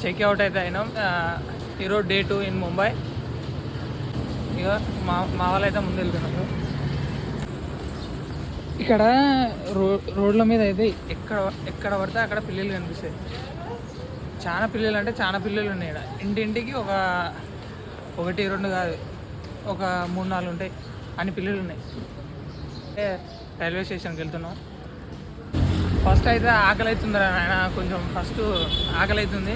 Checkout అయితే అయినాం. ఈరోజు డే 2 ఇన్ ముంబై. ఇక మా వాళ్ళు అయితే ముందు వెళ్తున్నారు. ఇక్కడ రోడ్ల మీద అయితే ఎక్కడ పడితే అక్కడ పిల్లలు కనిపిస్తాయి. చాలా పిల్లలు అంటే చాలా పిల్లలు ఉన్నాయి ఇక్కడ. ఇంటింటికి ఒకటి రెండు కాదు, ఒక 3-4 ఉంటాయి. అన్ని పిల్లలు ఉన్నాయి. రైల్వే స్టేషన్కి వెళ్తున్నాం. ఫస్ట్ అయితే ఆకలి అవుతుంది ఆయన, కొంచెం ఫస్ట్ ఆకలి అవుతుంది.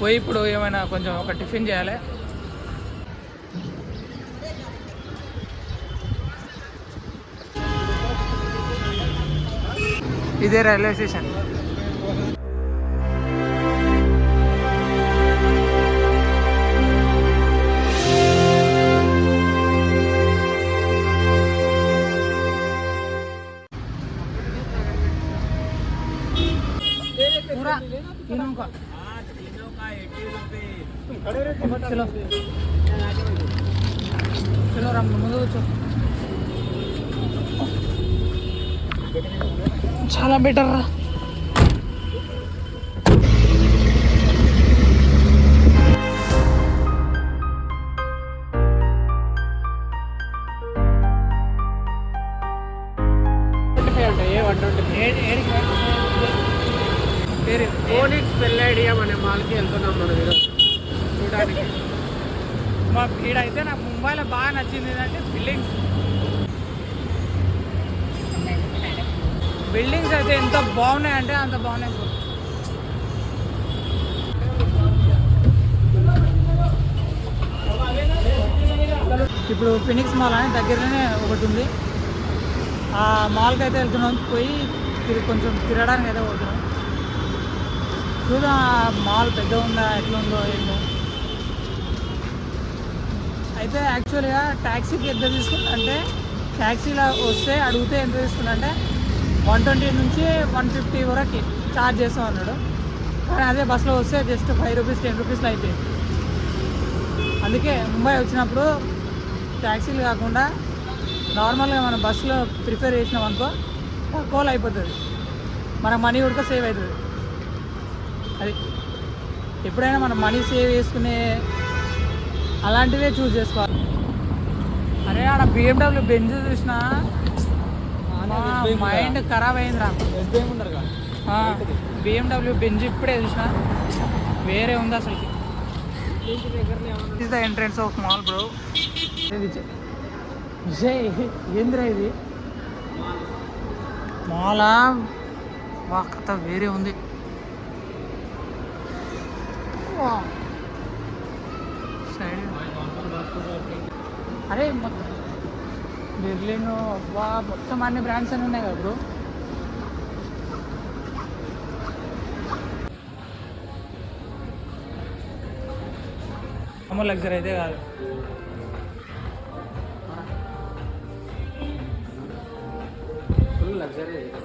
పోయి ఇప్పుడు ఏమైనా కొంచెం ఒక టిఫిన్ చేయాలి. ఇదే రైల్వే స్టేషన్. पूरा तीनों का 80 रुपये. चलो राम ముందు కూర్చో. చాలా బెటర్ రా. ఓనిక్స్ పెళ్ళి ఐడియా అనే మాల్కి వెళ్తున్నాం మనం ఈరోజు చూడడానికి. మా వీడైతే నాకు ముంబైలో బాగా నచ్చింది ఏంటంటే బిల్డింగ్స్ అయితే ఎంత బాగున్నాయంటే అంత బాగున్నాయి. ఇప్పుడు ఫినిక్స్ మాల్ అని దగ్గరలోనే ఒకటి ఉంది. ఆ మాల్కి అయితే వెళ్తున్నాం. పోయి కొంచెం తిరగడానికి అయితే పోతున్నాం. చూద్దాం ఆ మాల్ పెద్ద ఉందా, ఎట్లా ఉందో ఏమో. అయితే యాక్చువల్గా ట్యాక్సీకి ఎంత తీసుకుంటా అంటే, ట్యాక్సీలో వస్తే అడిగితే ఎంత తీసుకుంటా అంటే 120 నుంచి 150 వరకు ఛార్జ్ చేస్తాం అన్నాడు. కానీ అదే బస్సులో వస్తే జస్ట్ 5 రూపీస్ 10 రూపీస్లో అయిపోయింది. అందుకే ముంబై వచ్చినప్పుడు ట్యాక్సీలు కాకుండా నార్మల్గా మనం బస్సులో ప్రిఫర్ చేసినాం అనుకో తక్కువలో అయిపోతుంది, మన మనీ కూడా సేవ్ అవుతుంది. అది ఎప్పుడైనా మనం మనీ సేవ్ చేసుకునే అలాంటివే చూస్ చేసుకోవాలి. అరే ఆడ BMW బెంజ్ చూసిన మైండ్ ఖరాబ్ అయిందిరా. BMW బెంజ్ ఇప్పుడే చూసిన, వేరే ఉంది అసలుకి. Is the entrance of mall bro. Vijay ఏందిరా ఇది మాలా? వా కథ వేరే ఉంది. సైడ్ అరే మొత్తం బెర్లిన్ అబ్బా మొత్తం అన్ని బ్రాండ్స్ అన్నీ ఉన్నాయి కదా బ్రో. అమ్మ లగ్జరీ అయితే కాదు.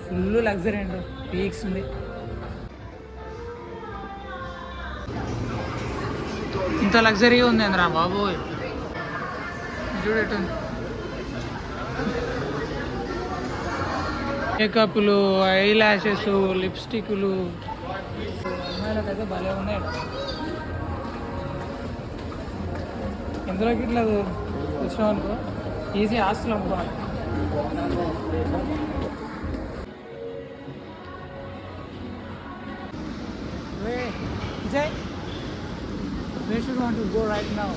ఫుల్ లగ్జరీ అండి, పీక్స్ ఉంది. ఇంత లగ్జరీగా ఉంది అందరా బాబోయ్. చూడటం మేకప్లు, ఐ ల్యాషెస్, లిప్స్టిక్లు అమ్మాయిలకైతే భలే ఉన్నాయి. ఎందులోకి ఇట్లా వచ్చినాం అనుకో ఈజీ ఆస్తులు అమ్ముకోవాలి. Jay, where should we want to go right now?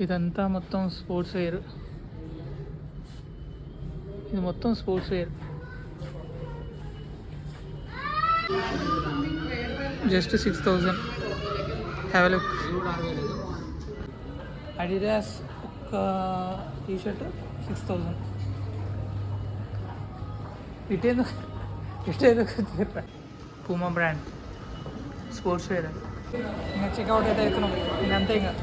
ఇదంతా మొత్తం స్పోర్ట్స్ వేర్. ఇది మొత్తం sportswear. Just 6,000. Have a look. Adidas ఒక టీషర్ట్ 6,000. ఇటేందుకు పూమా బ్రాండ్ స్పోర్ట్స్ వేర్. ఇంకా చెక్అవుట్ అయితే అవుతున్నాం. ఇంకంతే ఇంకా